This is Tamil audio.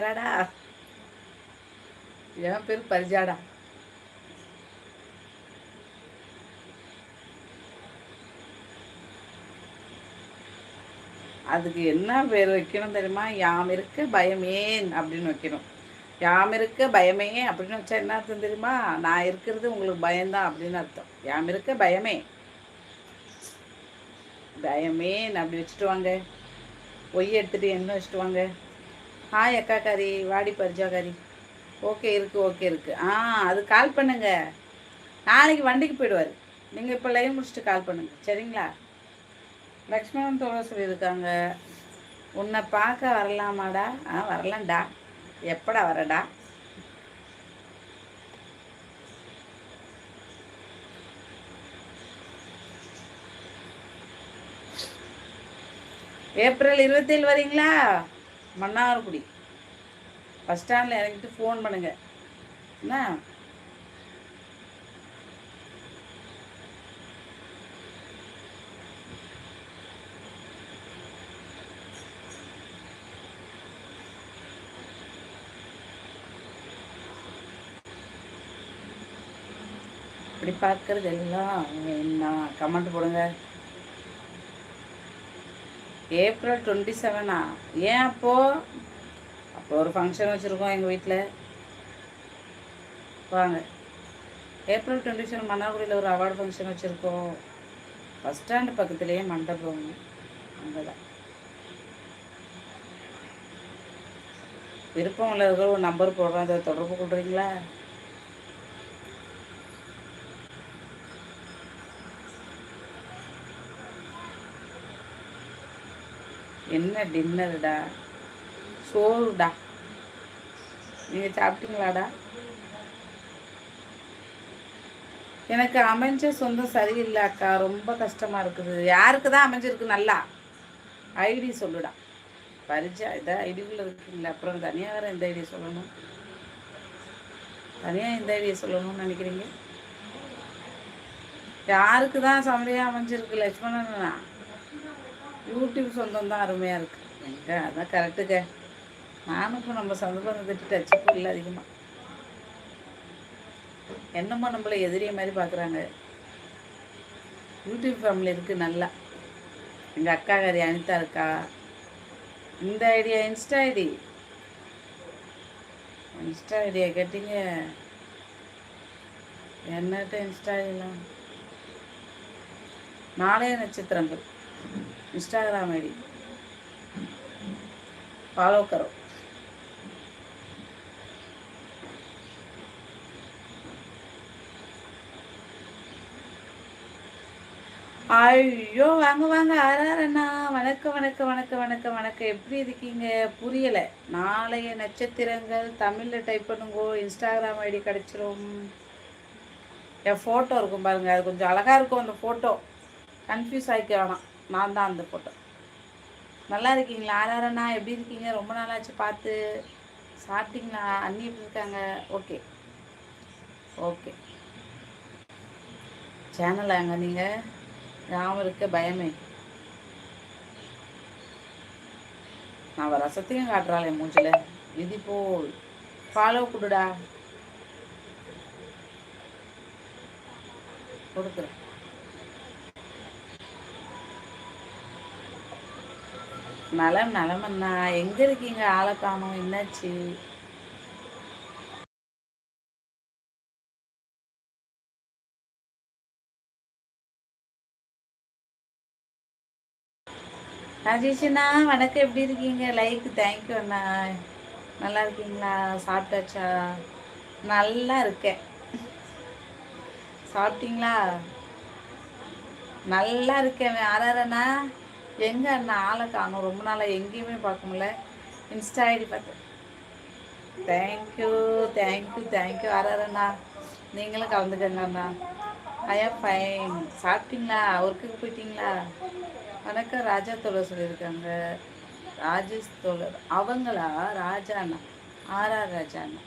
பரிஜாடா. என் பேர் பரிஜாடா. அதுக்கு என்ன பேர் வைக்கணும் தெரியுமா? யாம் இருக்க பயமேன் அப்படின்னு வைக்கணும். யாம் இருக்க பயமே அப்படின்னு வச்சா என்ன அர்த்தம் தெரியுமா? நான் இருக்கிறது உங்களுக்கு பயம்தான் அப்படின்னு அர்த்தம். யாம் இருக்க பயமே, பயமேன் அப்படி வச்சுட்டு வாங்க. ஒய் எடுத்துட்டு என்ன வச்சுட்டு வாங்க. ஹாய் அக்கா காரி, வாடி பரிஜா காரி. ஓகே இருக்குது, ஓகே இருக்குது. அது கால் பண்ணுங்க. நாளைக்கு வண்டிக்கு போயிடுவார். நீங்கள் இப்போ லைவ் முடிச்சுட்டு கால் பண்ணுங்க, சரிங்களா? லக்ஷ்மணன் தோழ சொல்லியிருக்காங்க, உன்னை பார்க்க வரலாமாடா? வரலாம்டா. எப்படா வரடா? ஏப்ரல் 27 வரீங்களா? மன்னார்குடி பஸ் ஸ்டாண்டில் இறங்கிட்டு ஃபோன் பண்ணுங்க என்ன. இப்படி பார்க்கறது எல்லாம் என்ன? கமெண்ட் போடுங்க. ஏப்ரல் 27 ஏன் அப்போ ஒரு ஃபங்க்ஷன் வச்சுருக்கோம் எங்கள் வீட்டில். வாங்க. ஏப்ரல் 27 மன்னார்குடியில் ஒரு அவார்டு ஃபங்க்ஷன் வச்சுருக்கோம். பஸ் ஸ்டாண்டு பக்கத்துலேயே மண்டபம், அங்கே தான். விருப்பம் உள்ளவர்கள் ஒரு நம்பர் போடுறோம், அதை தொடர்பு கொள்றீங்களா? என்ன டின்னருடா? சோறுடா. நீங்கள் சாப்பிட்டீங்களாடா? எனக்கு அமைஞ்ச சொந்தம் சரியில்லை அக்கா, ரொம்ப கஷ்டமாக இருக்குது. யாருக்கு தான் அமைஞ்சிருக்கு நல்லா? ஐடி சொல்லுடா. பரிச்சா இதை ஐடிக்குள்ளே இருக்குங்களா? அப்புறம் தனியாக வேறு எந்த ஐடியை சொல்லணும்? தனியாக எந்த ஐடியை சொல்லணும்னு நினைக்கிறீங்க? யாருக்கு தான் செம்மையாக அமைஞ்சிருக்கு? லட்சுமணனா? யூடியூப் சொந்தம் தான் அருமையாக இருக்குது. எங்க அதான் கரெக்டுங்க. நானும் இப்போ நம்ம சொந்த பந்தத்திட்டு டச்சுப்பு இல்லை அதிகமாக. என்னமோ நம்மளை எதிரியை மாதிரி பார்க்குறாங்க. யூடியூப் ஃபேமிலி இருக்குது நல்லா. எங்கள் அக்கா காரி அனிதா இருக்கா. இந்த ஐடியா இன்ஸ்டா ஐடியா கேட்டீங்க. என்னட்ட இன்ஸ்டா ஐடியெலாம் நாளைய நட்சத்திரங்கள் इंस्टाग्राम आईडी फॉलो करो. ஐயோ வாங்க வாங்க ஆறார் அண்ணா, வணக்கம் வணக்கம் வணக்கம் வணக்கம் வணக்கம். எப்படி இருக்கீங்க? புரியலை. நாளைய நட்சத்திரங்கள் தமிழில் டைப் பண்ணுங்கோ, இன்ஸ்டாகிராம் ஐடி கிடச்சிரும். என் ஃபோட்டோ இருக்கும் பாருங்கள், அது கொஞ்சம் அழகாக இருக்கும். அந்த ஃபோட்டோ கன்ஃபியூஸ் ஆகிக்க வேணாம், நான் தான் அந்த ஃபோட்டோ. நல்லா இருக்கீங்களா ஆறாரண்ணா? எப்படி இருக்கீங்க? ரொம்ப நாளாச்சு பார்த்து. சாப்பிட்டீங்களா? அண்ணி எப்படி இருக்காங்க? Okay okay. சேனல் அங்கே நீங்கள் ஞாபகம் இருக்க பயமே. நான் ரசத்தையும் காட்டுறாள் என் மூஞ்சில். விதி போல் ஃபாலோ கொடுடா. கொடுக்குறேன். நலம் நலமண்ணா, எங்கே இருக்கீங்க? ஆளை காணோம், என்னாச்சு? ராஜேஷ் அண்ணா வணக்கம், எப்படி இருக்கீங்க? லைக் தேங்க்யூ அண்ணா. நல்லா இருக்கீங்களா? சாப்பிட்டாச்சா? நல்லா இருக்கேன். சாப்பிட்டீங்களா? நல்லா இருக்கேன். ஆறாரண்ணா எங்கே அண்ணா? ஆளை காணும், ரொம்ப நாளாக எங்கேயுமே பார்க்க முடியல. இன்ஸ்டா ஐடி பார்த்தேன். தேங்க்யூ தேங்க்யூ தேங்க்யூ ஆறாரண்ணா. நீங்களும் கலந்துக்கங்க அண்ணா. ஐயா ஃபைன். சாப்பிட்டீங்களா? ஒர்க்குக்கு போயிட்டீங்களா? வணக்கம். ராஜா தோழர் சொல்லியிருக்காங்க. ராஜேஷ் தோழர் அவங்களா? ராஜா அண்ணா, ஆர்ஆர் ராஜா அண்ணா.